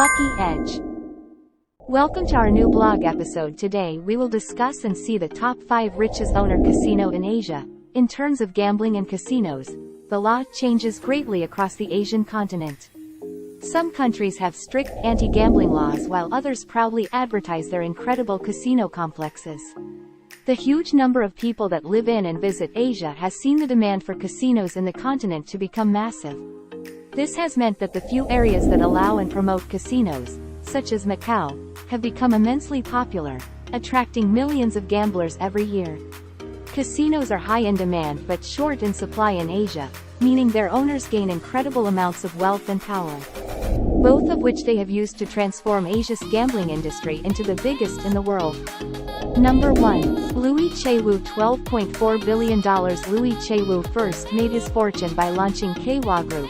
Lucky Edge. Welcome to our new blog episode. Today we will discuss and see the top 5 richest owner casino in Asia. In terms of gambling and casinos, the law changes greatly across the Asian continent. Some countries have strict anti-gambling laws while others proudly advertise their incredible casino complexes. The huge number of people that live in and visit Asia has seen the demand for casinos in the continent to become massive. This has meant that the few areas that allow and promote casinos, such as Macau, have become immensely popular, attracting millions of gamblers every year. Casinos are high in demand but short in supply in Asia, meaning their owners gain incredible amounts of wealth and power, both of which they have used to transform Asia's gambling industry into the biggest in the world. Number 1. Louis Che-Woo. $12.4 billion. Louis Che-Woo first made his fortune by launching K-Wa Group,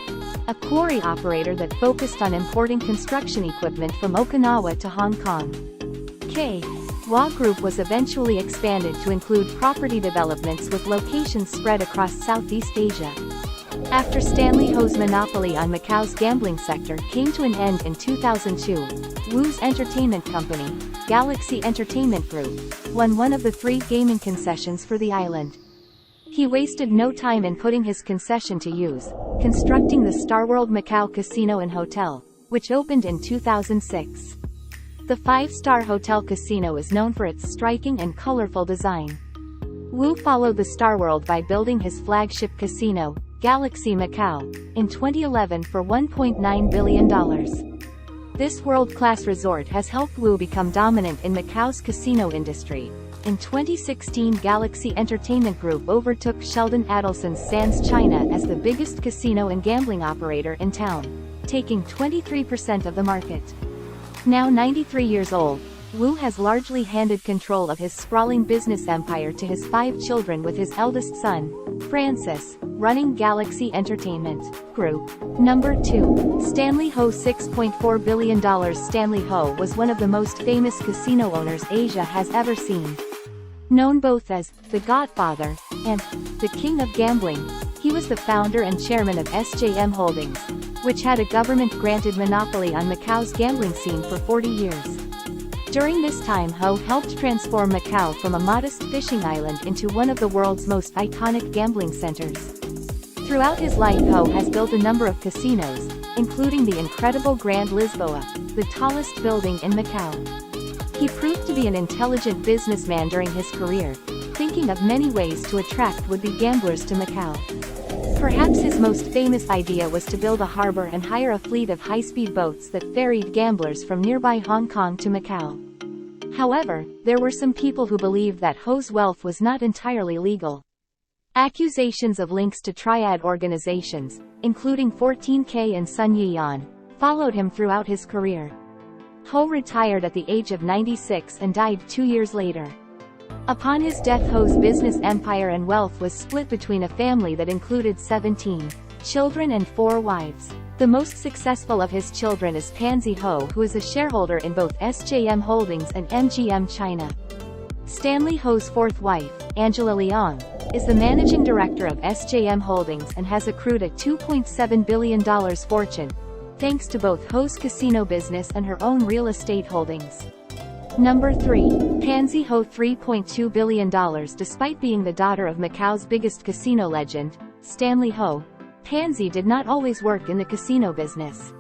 a quarry operator that focused on importing construction equipment from Okinawa to Hong Kong. K-Wa Group was eventually expanded to include property developments with locations spread across Southeast Asia. After Stanley Ho's monopoly on Macau's gambling sector came to an end in 2002, Woo's entertainment company, Galaxy Entertainment Group, won one of the 3 gaming concessions for the island. He wasted no time in putting his concession to use, constructing the StarWorld Macau Casino and Hotel, which opened in 2006. The 5-star hotel casino is known for its striking and colorful design. Woo followed the StarWorld by building his flagship casino, Galaxy Macau, in 2011 for $1.9 billion. This world-class resort has helped Woo become dominant in Macau's casino industry. In 2016, Galaxy Entertainment Group overtook Sheldon Adelson's Sands China as the biggest casino and gambling operator in town, taking 23% of the market. Now 93 years old, Woo has largely handed control of his sprawling business empire to his 5 children, with his eldest son, Francis, running Galaxy Entertainment Group. Number 2. Stanley Ho. $6.4 billion. Stanley Ho was one of the most famous casino owners Asia has ever seen. Known both as the Godfather and the King of Gambling, he was the founder and chairman of SJM Holdings, which had a government-granted monopoly on Macau's gambling scene for 40 years. During this time, Ho helped transform Macau from a modest fishing island into one of the world's most iconic gambling centers. Throughout his life, Ho has built a number of casinos, including the incredible Grand Lisboa, the tallest building in Macau. He proved to be an intelligent businessman during his career, thinking of many ways to attract would-be gamblers to Macau. Perhaps his most famous idea was to build a harbor and hire a fleet of high-speed boats that ferried gamblers from nearby Hong Kong to Macau. However, there were some people who believed that Ho's wealth was not entirely legal. Accusations of links to triad organizations, including 14K and Sun Yiyan, followed him throughout his career. Ho retired at the age of 96 and died 2 years later. Upon his death, Ho's business empire and wealth was split between a family that included 17 children and 4 wives. The most successful of his children is Pansy Ho, who is a shareholder in both SJM Holdings and MGM China. Stanley Ho's 4th wife, Angela Leong, is the managing director of SJM Holdings and has accrued a $2.7 billion fortune, thanks to both Ho's casino business and her own real estate holdings. Number 3. Pansy Ho. $3.2 billion. Despite being the daughter of Macau's biggest casino legend, Stanley Ho, Pansy did not always work in the casino business.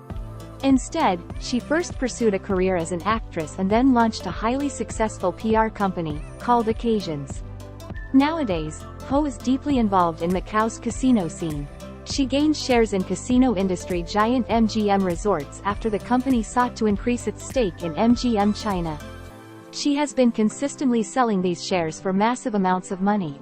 Instead, she first pursued a career as an actress and then launched a highly successful PR company, called Occasions. Nowadays, Ho is deeply involved in Macau's casino scene. She gained shares in casino industry giant MGM Resorts after the company sought to increase its stake in MGM China. She has been consistently selling these shares for massive amounts of money.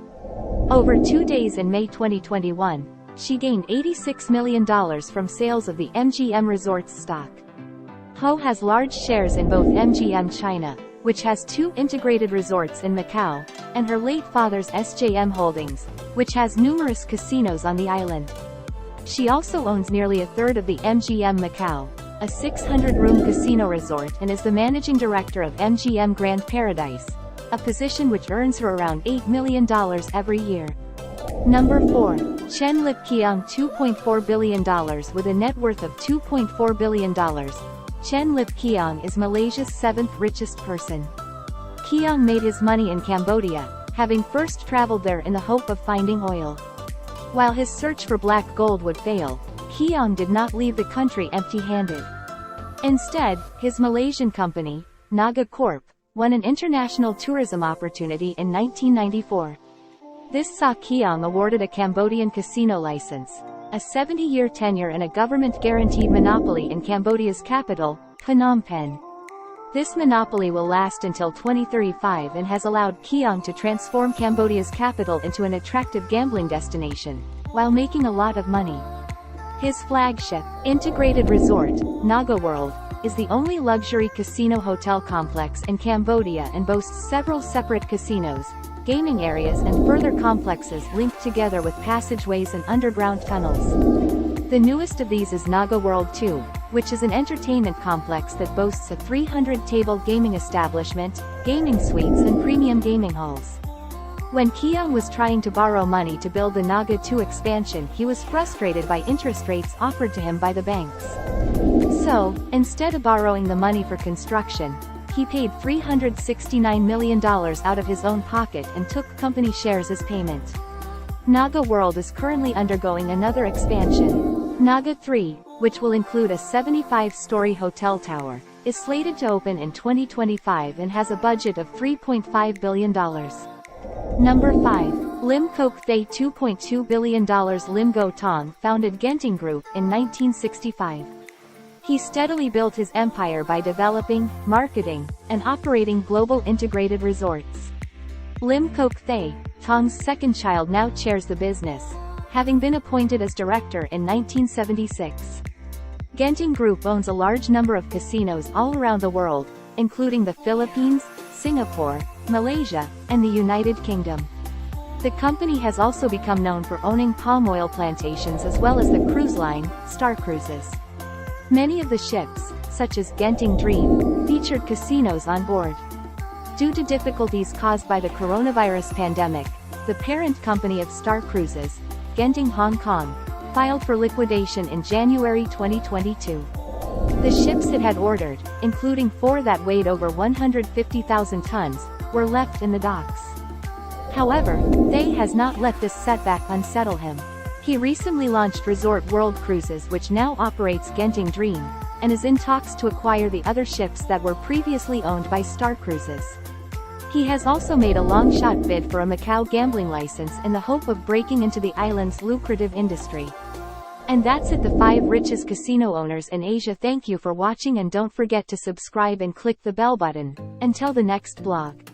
Over 2 days in May 2021, she gained $86 million from sales of the MGM Resorts stock. Ho has large shares in both MGM China, which has 2 integrated resorts in Macau, and her late father's SJM Holdings, which has numerous casinos on the island. She also owns nearly a third of the MGM Macau, a 600-room casino resort, and is the managing director of MGM Grand Paradise, a position which earns her around $8 million every year. Number 4. Chen Lip Keong. $2.4 billion. With a net worth of $2.4 billion, Chen Lip Keong is Malaysia's 7th richest person. Keong made his money in Cambodia, having first traveled there in the hope of finding oil. While his search for black gold would fail, Keong did not leave the country empty-handed. Instead, his Malaysian company, Naga Corp, won an international tourism opportunity in 1994. This saw Keong awarded a Cambodian casino license, a 70-year tenure and a government-guaranteed monopoly in Cambodia's capital, Phnom Penh. This monopoly will last until 2035 and has allowed Keong to transform Cambodia's capital into an attractive gambling destination, while making a lot of money. His flagship, integrated resort, Naga World, is the only luxury casino hotel complex in Cambodia and boasts several separate casinos, gaming areas and further complexes linked together with passageways and underground tunnels. The newest of these is Naga World 2, which is an entertainment complex that boasts a 300-table gaming establishment, gaming suites and premium gaming halls. When Keong was trying to borrow money to build the Naga 2 expansion, he was frustrated by interest rates offered to him by the banks. So, instead of borrowing the money for construction, he paid $369 million out of his own pocket and took company shares as payment. Naga World is currently undergoing another expansion. Naga 3, which will include a 75-story hotel tower, is slated to open in 2025 and has a budget of $3.5 billion. Number 5. Lim Kok Thay. $2.2 billion. Lim Go Tong founded Genting Group in 1965. He steadily built his empire by developing, marketing, and operating global integrated resorts. Lim Kok Thay, Tong's second child, now chairs the business, having been appointed as director in 1976. Genting Group owns a large number of casinos all around the world, including the Philippines, Singapore, Malaysia, and the United Kingdom. The company has also become known for owning palm oil plantations as well as the cruise line, Star Cruises. Many of the ships, such as Genting Dream, featured casinos on board. Due to difficulties caused by the coronavirus pandemic, the parent company of Star Cruises, Genting Hong Kong, filed for liquidation in January 2022. The ships it had ordered, including 4 that weighed over 150,000 tons, were left in the docks. However, Thay has not let this setback unsettle him. He recently launched Resort World Cruises, which now operates Genting Dream, and is in talks to acquire the other ships that were previously owned by Star Cruises. He has also made a long-shot bid for a Macau gambling license in the hope of breaking into the island's lucrative industry. And that's it, the 5 richest casino owners in Asia. Thank you for watching and don't forget to subscribe and click the bell button. Until the next vlog.